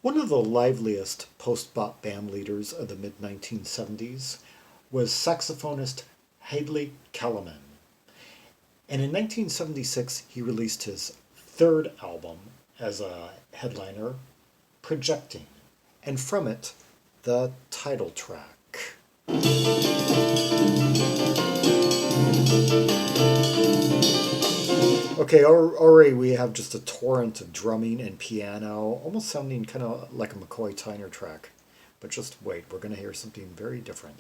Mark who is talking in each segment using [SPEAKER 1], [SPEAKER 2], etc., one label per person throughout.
[SPEAKER 1] One of the liveliest post-bop band leaders of the mid-1970s was saxophonist Hadley Caliman. And in 1976, he released his third album as a headliner, Projecting, and from it, the title track. Okay, already we have just a torrent of drumming and piano, almost sounding kind of like a McCoy Tyner track. But just wait, we're going to hear something very different.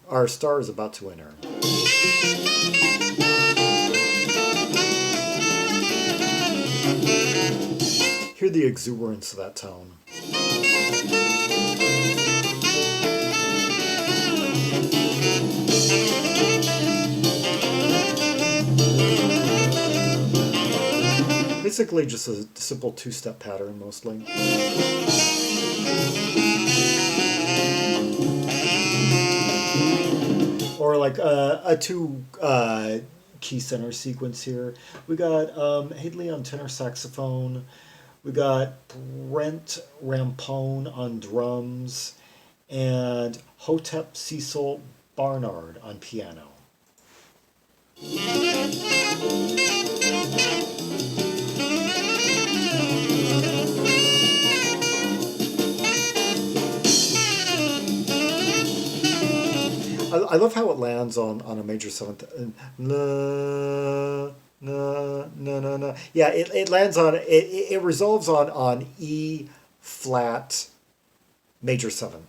[SPEAKER 1] Our star is about to enter. Hear the exuberance of that tone. Basically just a simple two-step pattern mostly. Or like a two key center sequence here. We got Hadley on tenor saxophone. We got Brent Rampone on drums. And Hotep, Cecil, Barnard on piano. I love how it lands on a major seventh. Na, na, na, na, na. Yeah, it lands on, it resolves on E flat major 7.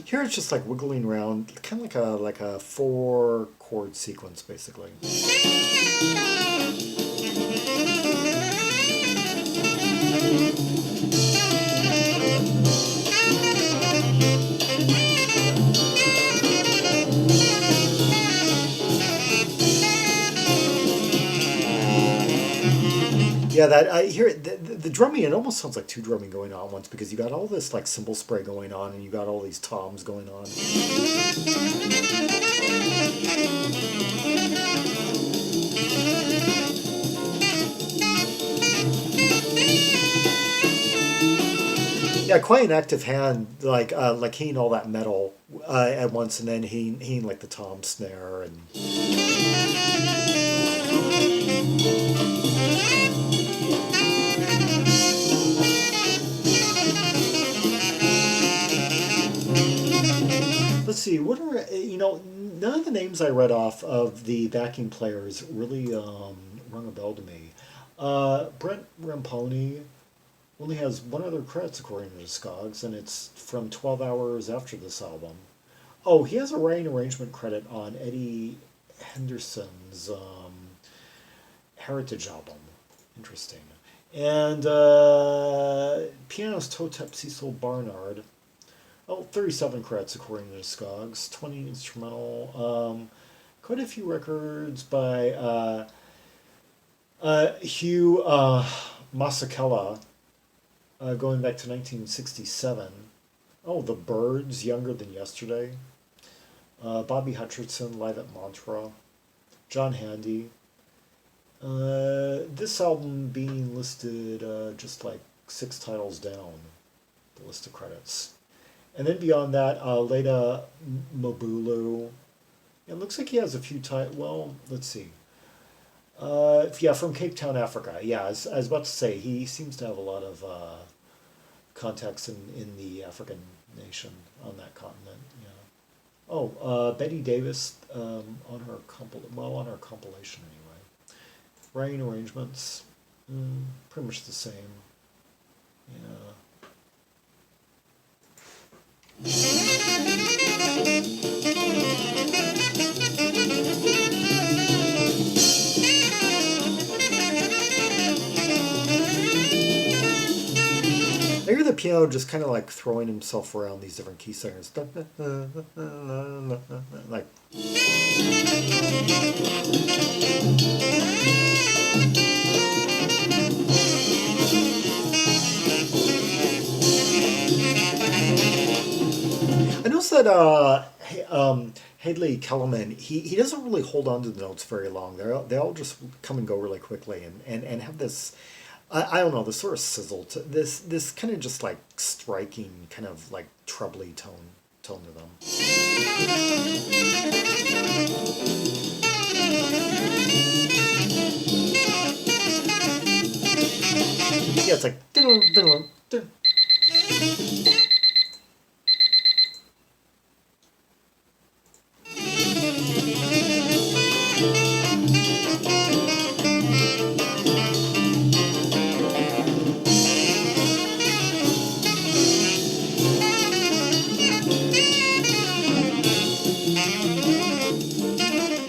[SPEAKER 1] Here it's just like wiggling around, kind of like a 4-chord sequence, basically. Yeah, that I hear the drumming. It almost sounds like two drumming going on at once because you got all this like cymbal spray going on, and you got all these toms going on. Yeah, quite an active hand, like keying all that metal at once, and then he like the tom snare and. Let's see, what are, none of the names I read off of the backing players really rung a bell to me. Brent Rampone only has one other credits according to Discogs, and it's from 12 hours after this album. Oh, he has a writing arrangement credit on Eddie Henderson's Heritage album. Interesting. And pianist Hotep Cecil Barnard. Oh, 37 credits according to Discogs, 20 instrumental. Quite a few records by Hugh Masekela, going back to 1967. Oh, The Byrds, Younger Than Yesterday. Bobby Hutcherson, Live at Montreux. John Handy. This album being listed just like 6 titles down, the list of credits. And then beyond that, Leda Mabulu. It looks like he has a few titles. Well, let's see. Yeah, from Cape Town, Africa. Yeah, I was about to say, he seems to have a lot of contacts in the African nation on that continent. Yeah. Oh, Betty Davis on her compilation anyway. Writing arrangements, pretty much the same. Yeah. I hear the piano just kind of like throwing himself around these different key centers. Like. Hadley Caliman, he doesn't really hold on to the notes very long. They all just come and go really quickly, and have this, I don't know, this sort of sizzle to this kind of just like striking kind of like trebly tone to them. Yeah, it's like.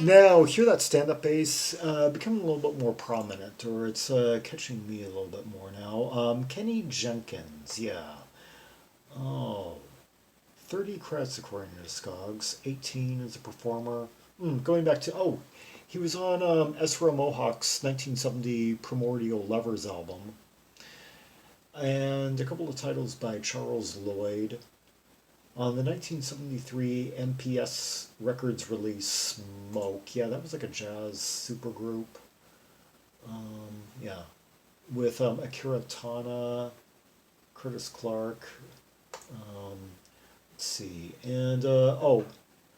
[SPEAKER 1] Now, hear that stand-up bass becoming a little bit more prominent, or it's catching me a little bit more now. Kenny Jenkins, yeah. Oh, 30 credits according to Discogs, 18 as a performer. Going back to, he was on Ezra Mohawk's 1970 Primordial Lovers album, and a couple of titles by Charles Lloyd. On the 1973 MPS Records release, Smoke. Yeah, that was like a jazz supergroup. Yeah. With Akira Tana, Curtis Clark. Let's see. And,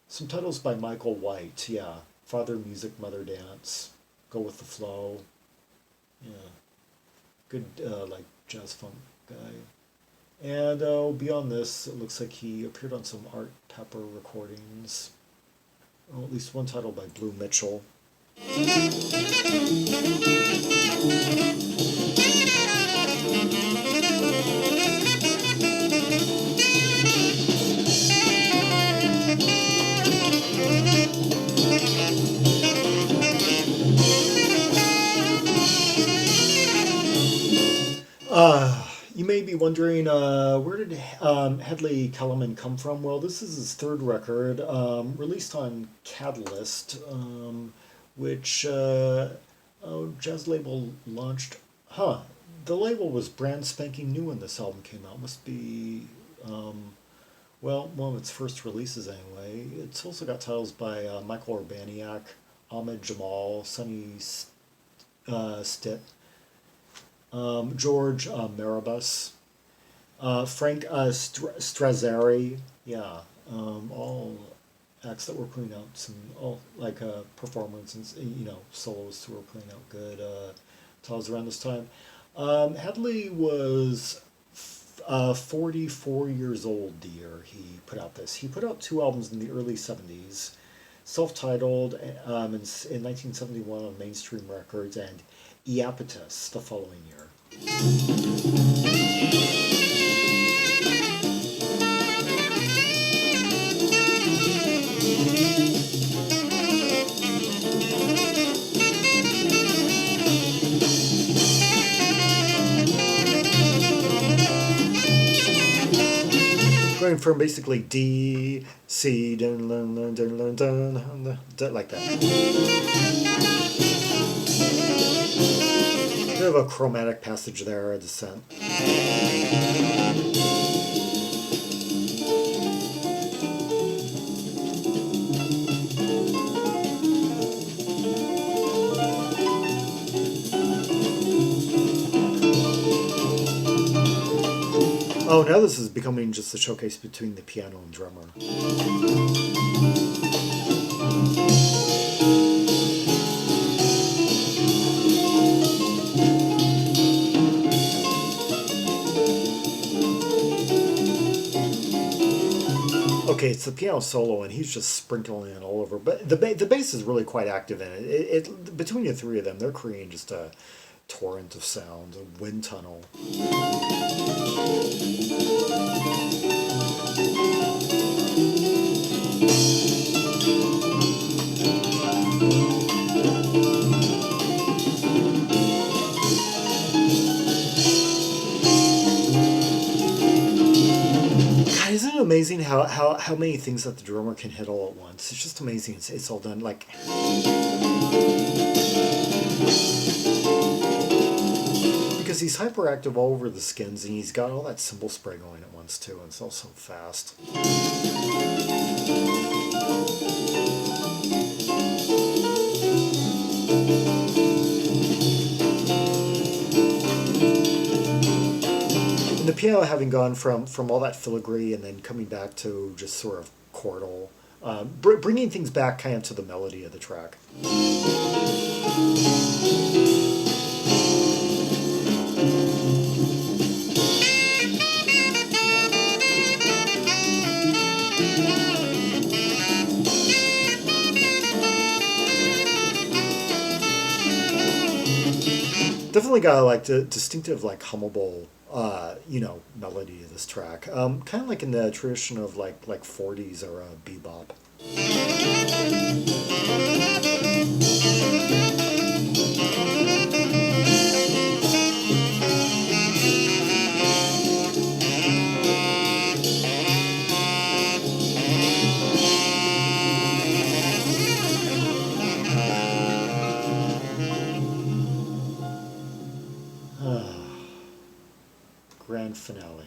[SPEAKER 1] some titles by Michael White. Yeah. Father Music, Mother Dance. Go with the Flow. Yeah. Good, like, jazz funk guy. And beyond this, it looks like he appeared on some Art Pepper recordings. Well, at least one title by Blue Mitchell. You may be wondering, where did Hadley Caliman come from? Well, this is his third record, released on Catalyst, which jazz label launched. The label was brand spanking new when this album came out. Must be, one of its first releases anyway. It's also got titles by Michael Urbaniak, Ahmed Jamal, Sonny Stitt, George Marabus, Frank Strazzari, yeah, all acts that were putting out some, performers and, soloists who were putting out good titles around this time. Hadley was 44 years old the year he put out this. He put out two albums in the early 70s, self-titled in 1971 on Mainstream Records, and Iapetus the following year. Going from basically D, C, dun, dun, dun, dun, dun, dun, dun, like that. Bit of a chromatic passage there, a descent. Oh, now this is becoming just a showcase between the piano and drummer. Okay, it's the piano solo, and he's just sprinkling it all over. But the bass is really quite active in it. It between the three of them, they're creating just a torrent of sound, a wind tunnel. God, isn't it amazing how many things that the drummer can hit all at once? It's just amazing. It's all done like. Because he's hyperactive all over the skins, and he's got all that cymbal spray going at once too, and it's all so fast. And the piano having gone from all that filigree and then coming back to just sort of chordal, bringing things back kind of to the melody of the track. Definitely got like the distinctive like hummable melody of this track. Kind of like in the tradition of like 40s or bebop. Grand finale.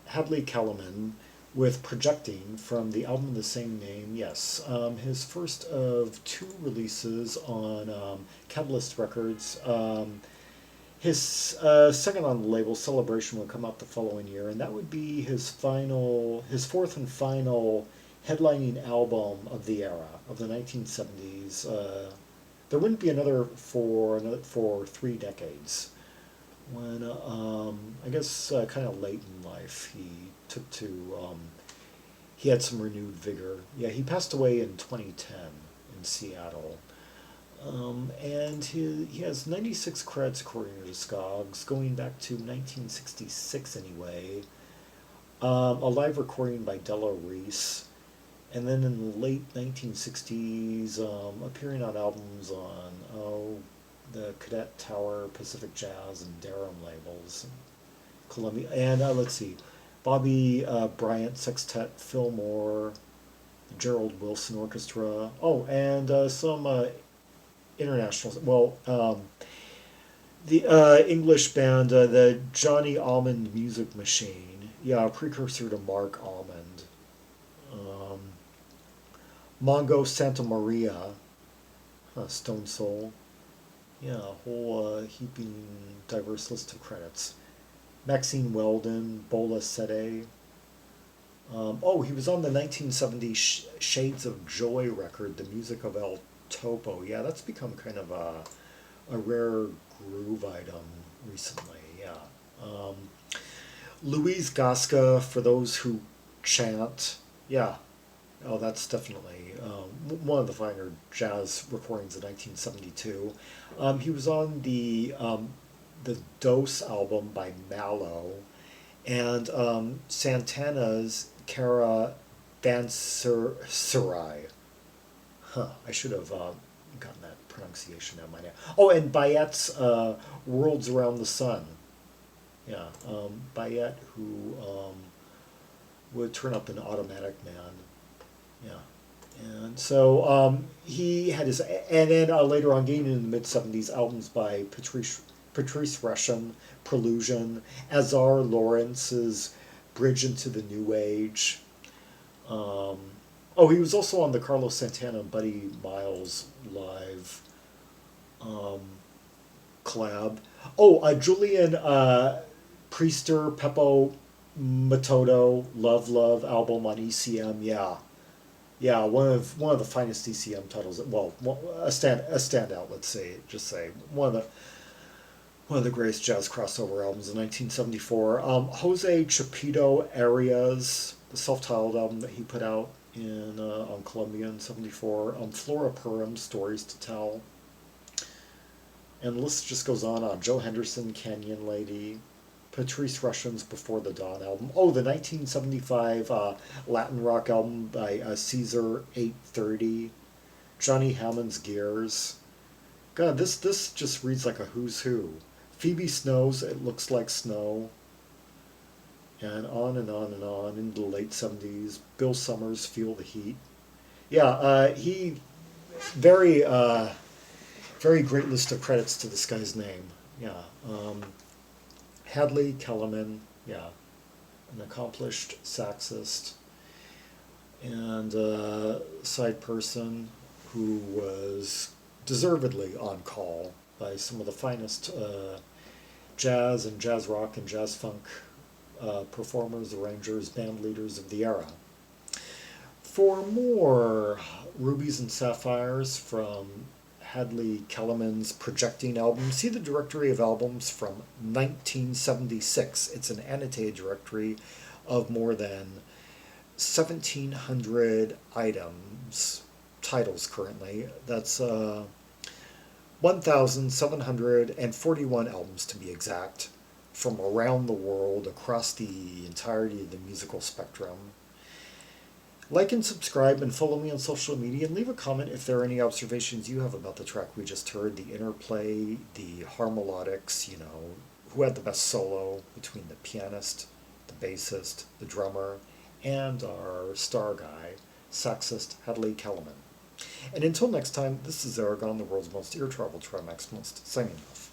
[SPEAKER 1] Hadley Caliman with Projecting from the album of the same name. Yes, his first of 2 releases on Catalyst Records. His second on the label, Celebration, will come out the following year, and that would be his 4th and final headlining album of the era, of the 1970s. There wouldn't be another for 3 decades. When I guess kind of late in life, he had some renewed vigor. Yeah, he passed away in 2010 in Seattle. And he has 96 credits according to Discogs, going back to 1966 anyway. A live recording by Della Reese. And then in the late 1960s, appearing on albums on, the Cadet Tower, Pacific Jazz, and Durham labels. Columbia, and let's see, Bobby Bryant Sextet, Fillmore, Gerald Wilson Orchestra. Oh, and some international. Well, the English band, the Johnny Almond Music Machine. Yeah, a precursor to Mark Almond. Mongo Santa Maria, Stone Soul. Yeah, a whole heaping diverse list of credits. Maxine Weldon, Bola Sede. He was on the 1970 Shades of Joy record, The Music of El Topo. Yeah, that's become kind of a rare groove item recently, yeah. Louise Gasca, For Those Who Chant. Yeah, that's definitely one of the finer jazz recordings of 1972. He was on the Dose album by Mallow, and Santana's Cara Vanserai. I should have gotten that pronunciation out of my name. Oh, and Bayet's Worlds Around the Sun. Yeah, Bayet, who would turn up in Automatic Man. Yeah. And so he had his, and then later on, getting in the mid-70s, albums by Patrice Rushen, Prelusion, Azar Lawrence's Bridge into the New Age. He was also on the Carlos Santana and Buddy Miles live collab. Julian Priester, Peppo Matodo, Love album on ECM. Yeah, one of the finest ECM titles. Well, a standout. Let's say one of the greatest jazz crossover albums in 1974. Jose Chapito Arias, the self-titled album that he put out on Columbia in '74. Flora Purim, Stories to Tell, and the list just goes on. Joe Henderson, Canyon Lady. Patrice Rushen's Before the Dawn album. The 1975 Latin rock album by Caesar 830. Johnny Hammond's Gears. God, this just reads like a who's who. Phoebe Snow's It Looks Like Snow. And on and on and on into the late 70s. Bill Summers, Feel the Heat. Yeah, he very great list of credits to this guy's name. Yeah. Hadley Caliman, yeah, an accomplished saxist and side person who was deservedly on call by some of the finest jazz and jazz rock and jazz funk performers, arrangers, band leaders of the era. For more rubies and sapphires from Hadley Caliman's Projecting album, see the directory of albums from 1976. It's an annotated directory of more than 1,700 titles currently. That's 1,741 albums to be exact, from around the world, across the entirety of the musical spectrum. Like and subscribe and follow me on social media and leave a comment if there are any observations you have about the track we just heard, the interplay, the harmonics, who had the best solo between the pianist, the bassist, the drummer, and our star guy, saxist Hadley Caliman. And until next time, this is Zaragon, the world's most ear-traveled trimaximalist, signing off.